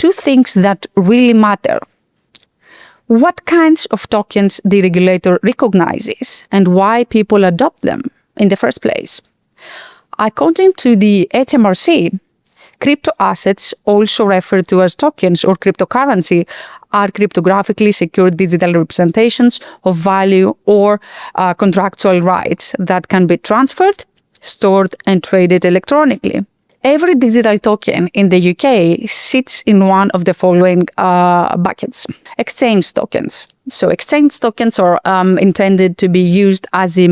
two things that really matter. What kinds of tokens the regulator recognizes and why people adopt them in the first place. According to the HMRC, cryptoassets, also referred to as tokens or cryptocurrency, are cryptographically secured digital representations of value or contractual rights that can be transferred, stored, and traded electronically. Every digital token in the UK sits in one of the following buckets. Exchange tokens. So exchange tokens are intended to be used as a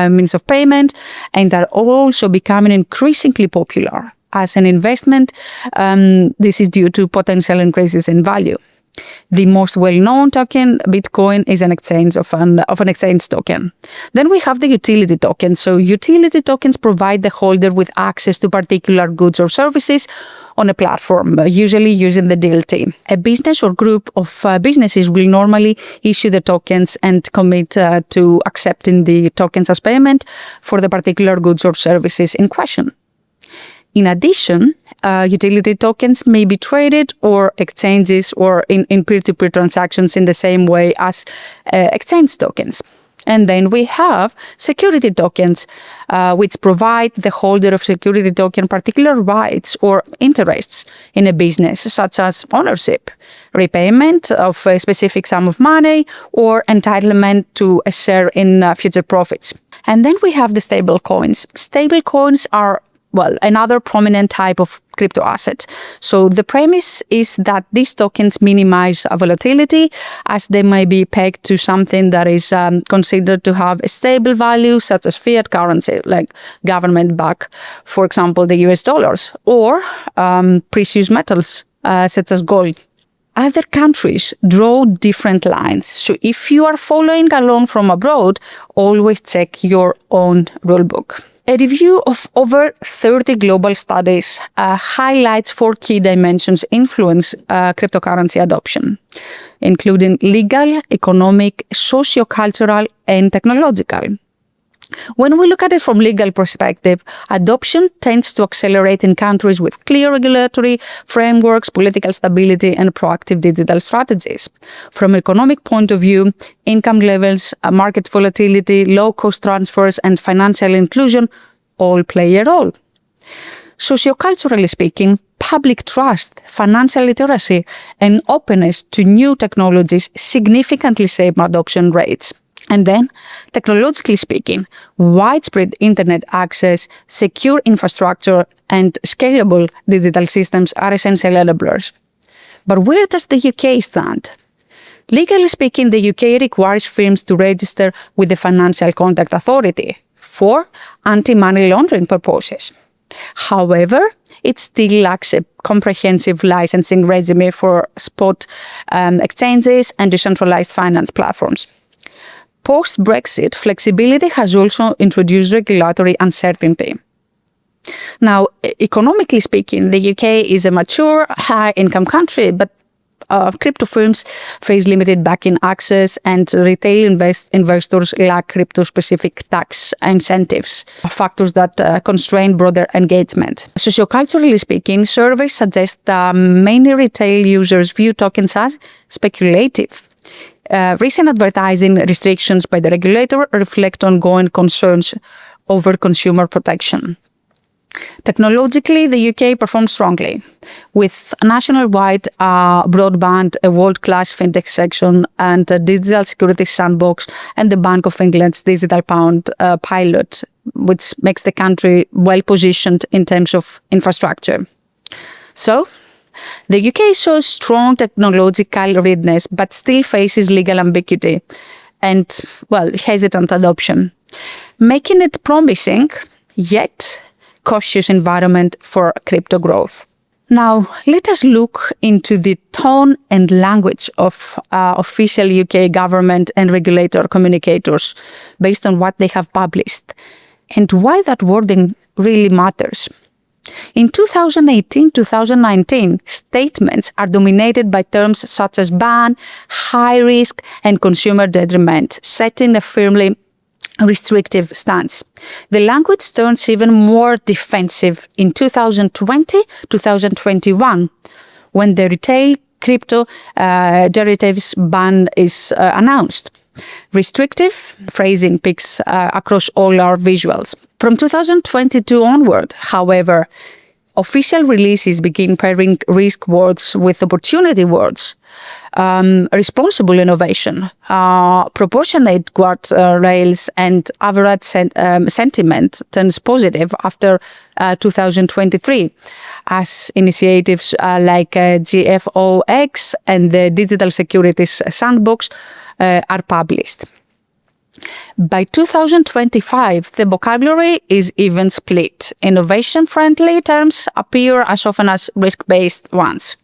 means of payment and are also becoming increasingly popular as an investment. This is due to potential increases in value. The most well-known token, Bitcoin, is an exchange of an exchange token. Then we have the utility tokens. So utility tokens provide the holder with access to particular goods or services on a platform, usually using the DLT. A business or group of businesses will normally issue the tokens and commit to accepting the tokens as payment for the particular goods or services in question. In addition, utility tokens may be traded or exchanges or in peer-to-peer transactions in the same way as exchange tokens. And then we have security tokens, which provide the holder of security token particular rights or interests in a business, such as ownership, repayment of a specific sum of money, or entitlement to a share in future profits. And then we have the stablecoins. Stablecoins are another prominent type of crypto asset. So the premise is that these tokens minimize volatility as they may be pegged to something that is considered to have a stable value, such as fiat currency, like government back, for example, the US dollars, or precious metals, such as gold. Other countries draw different lines. So if you are following along from abroad, always check your own rulebook. A review of over 30 global studies highlights 4 key dimensions influence cryptocurrency adoption, including legal, economic, sociocultural, and technological. When we look at it from legal perspective, adoption tends to accelerate in countries with clear regulatory frameworks, political stability, and proactive digital strategies. From an economic point of view, income levels, market volatility, low-cost transfers, and financial inclusion all play a role. Socioculturally speaking, public trust, financial literacy, and openness to new technologies significantly shape adoption rates. And then, technologically speaking, widespread internet access, secure infrastructure, and scalable digital systems are essential enablers. But where does the UK stand? Legally speaking, the UK requires firms to register with the Financial Conduct Authority for anti-money laundering purposes. However, it still lacks a comprehensive licensing regime for spot exchanges and decentralized finance platforms. Post-Brexit, flexibility has also introduced regulatory uncertainty. Now, economically speaking, the UK is a mature, high-income country, but crypto firms face limited backing access and retail investors lack crypto-specific tax incentives, factors that constrain broader engagement. Socioculturally speaking, surveys suggest that many retail users view tokens as speculative. Recent advertising restrictions by the regulator reflect ongoing concerns over consumer protection. Technologically, the UK performs strongly, with a nationwide broadband, a world-class fintech section, and a digital security sandbox, and the Bank of England's digital pound pilot, which makes the country well-positioned in terms of infrastructure. So, the UK shows strong technological readiness, but still faces legal ambiguity and, hesitant adoption, making it promising, yet cautious environment for crypto growth. Now, let us look into the tone and language of official UK government and regulator communicators based on what they have published and why that wording really matters. In 2018-2019, statements are dominated by terms such as ban, high risk, and consumer detriment, setting a firmly restrictive stance. The language turns even more defensive in 2020-2021, when the retail crypto derivatives ban is announced. Restrictive phrasing picks across all our visuals. From 2022 onward, however, official releases begin pairing risk words with opportunity words. Responsible innovation, proportionate guardrails, and average sentiment turns positive after 2023, as initiatives like GFO-X and the Digital Securities Sandbox are published. By 2025, the vocabulary is even split. Innovation-friendly terms appear as often as risk-based ones.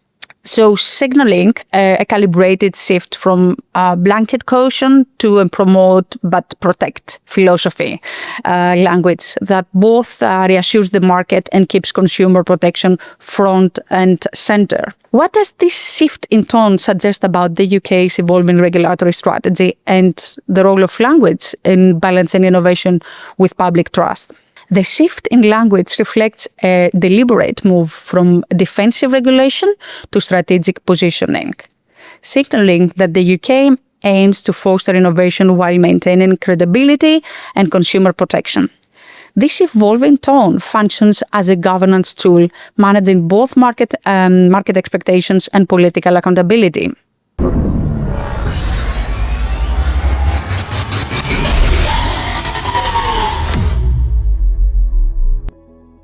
So signaling a calibrated shift from blanket caution to a promote but protect philosophy language that both reassures the market and keeps consumer protection front and center. What does this shift in tone suggest about the UK's evolving regulatory strategy and the role of language in balancing innovation with public trust? The shift in language reflects a deliberate move from defensive regulation to strategic positioning, signaling that the UK aims to foster innovation while maintaining credibility and consumer protection. This evolving tone functions as a governance tool, managing both market expectations and political accountability.